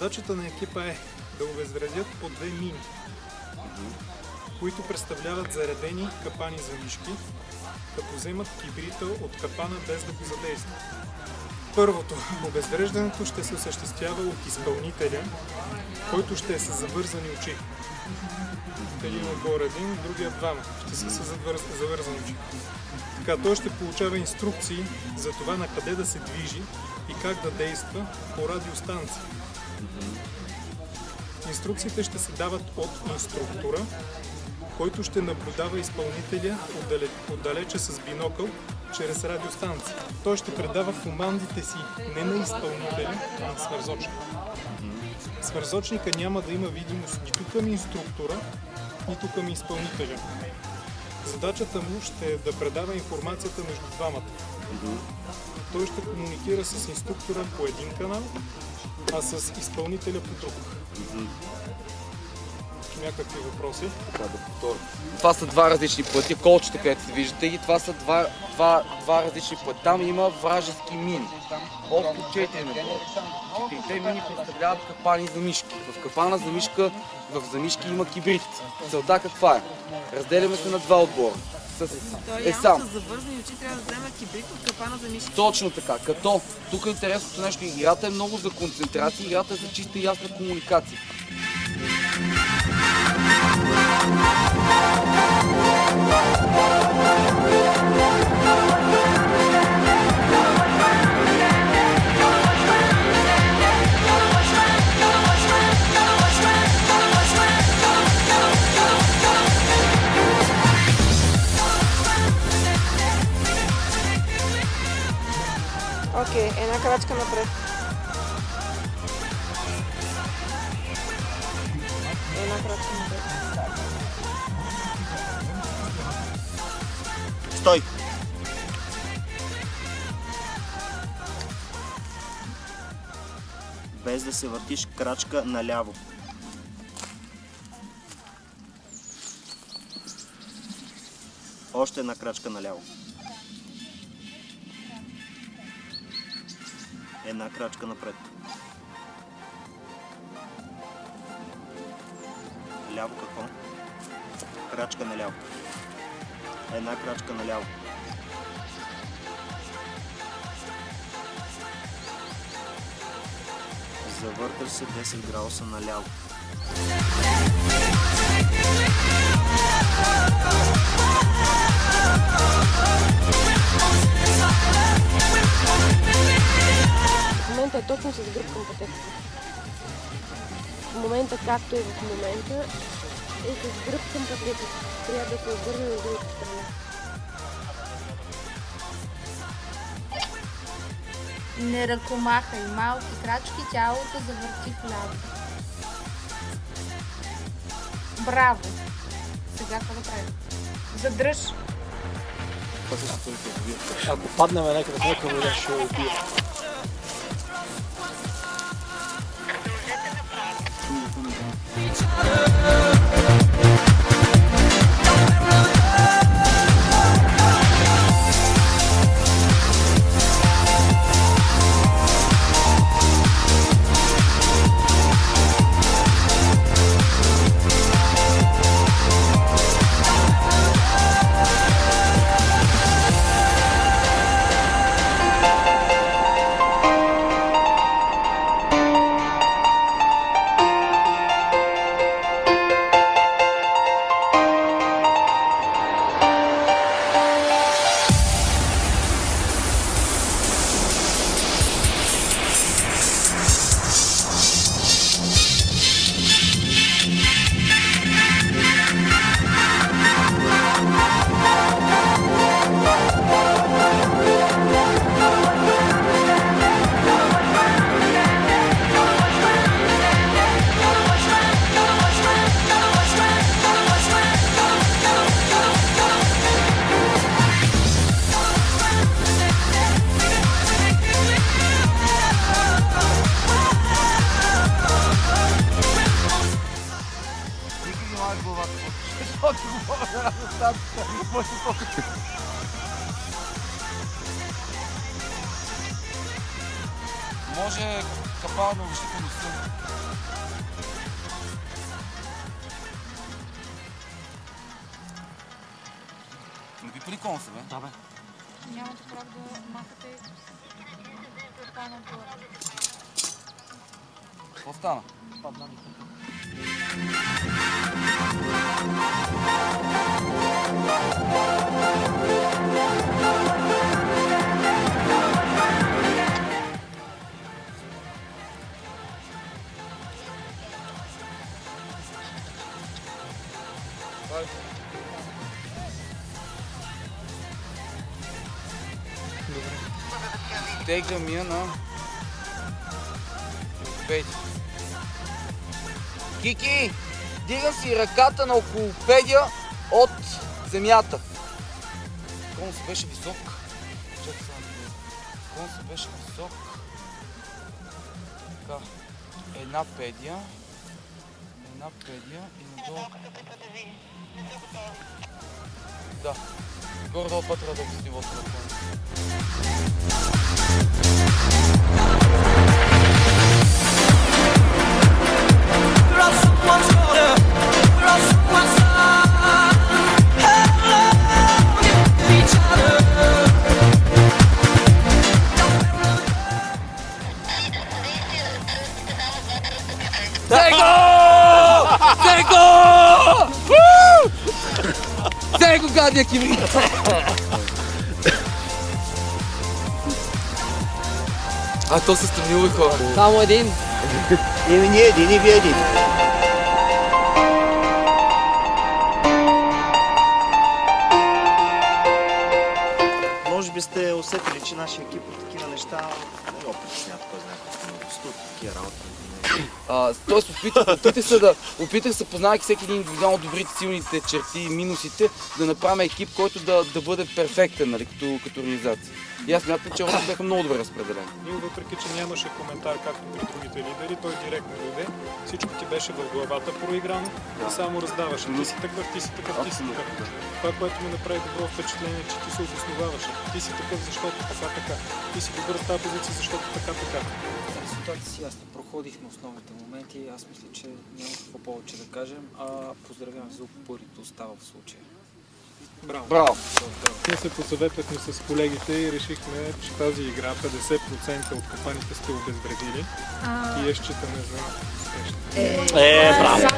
Задачата на екипа е да обезвредят по 2 мини, които представляват заредени капани за мишки, като вземат кибрита от капана без да го задействат. Първото, обезвреждането ще се осъществява от изпълнителя, който ще е с завързани очи. Един отгоре един, другия двама. Ще са с завързани очи. Така, той ще получава инструкции за това на къде да се движи и как да действа по радиостанция. Инструкциите ще се дават от инструктора, който ще наблюдава изпълнителя отдалече с бинокъл чрез радиостанция. Той ще предава командите си не на изпълнителя, а на свързочника. Свързочника няма да има видимост нито към инструктора, нито към изпълнителя. Задачата му ще е да предава информацията между двамата. Той ще комуникира с инструктора по един канал, а с изпълнителя по друг. Някакви въпроси? Това са два различни пъти, колчета, където се виждате ги, това са два различни пъти. Там има вражески мини. Общо 4 на брой. 4 мини представляват капани за мишки. В капана за мишка, за мишки има кибрид. Целта каква е? Разделяме се на два отбора. Сам. С завързани очи трябва да вземе кибрид от капана за мишки. Точно така. Като тук е интересното нещо, играта е много за концентрация, играта е за чиста и ясна комуникация. Окей, една крачка напред. Една крачка напред. Стой! Без да се въртиш, крачка наляво. Още една крачка наляво. Една крачка напред. Ляво какво? Крачка наляво. Една крачка наляво. Завърташ се 10 градуса наляво. В момента е точно с гръб към пътеката. В момента, както е в момента, е с гръб към пътеката. Трябва да се обърне на другата страна. Не ръкомахай, малки крачки, тялото завърти вляво. Браво! Сега какво да правим? Задръж! Ако паднем някъде в някакъв вода, ще убие. Може капана на решителността. Не би приколно се, бе? Да, бе. Нямате право да махате капана отгоре. Какво стана? Падна ми. Теглям я на пети. Кики, дигам си ръката на около педия от земята. Конус беше висок. Чакай само. Конус беше висок. Така. Една педия и надолу. Да. Горе-долу това трябва да е с нивото на конус. Сега гадия киври! А то се стъмнило хора. Само един. Еми ние един и вие един. Може би сте усетили, че нашия екип от такива неща не го притесняват кой знае колко много. Такива работи. Тоест опитах се, познавайки всеки един индивидуално добрите, силните черти и минусите, да направим екип, който да бъде перфектен, нали, като организация. И аз смятам, че ролите бяха много добре разпределени. И въпреки, че нямаше коментар както при другите лидери, той директно дойде. Всичко ти беше в главата проиграно и само раздаваше. Ти си такъв, ти си такъв, ти си такъв. Това, което ми направи добро впечатление, че ти се обосноваваше. Ти си такъв, защото така. Ти си добър в тази позиция, защото така. Резултатите си ясни. Проходихме основните моменти. Аз мисля, че няма какво повече да кажем. Поздравявам за упорито остава в случая. Браво! Ние се посъветвахме с колегите и решихме, че тази игра 50% от капаните сте обезвредили и я считаме за успешна. Браво!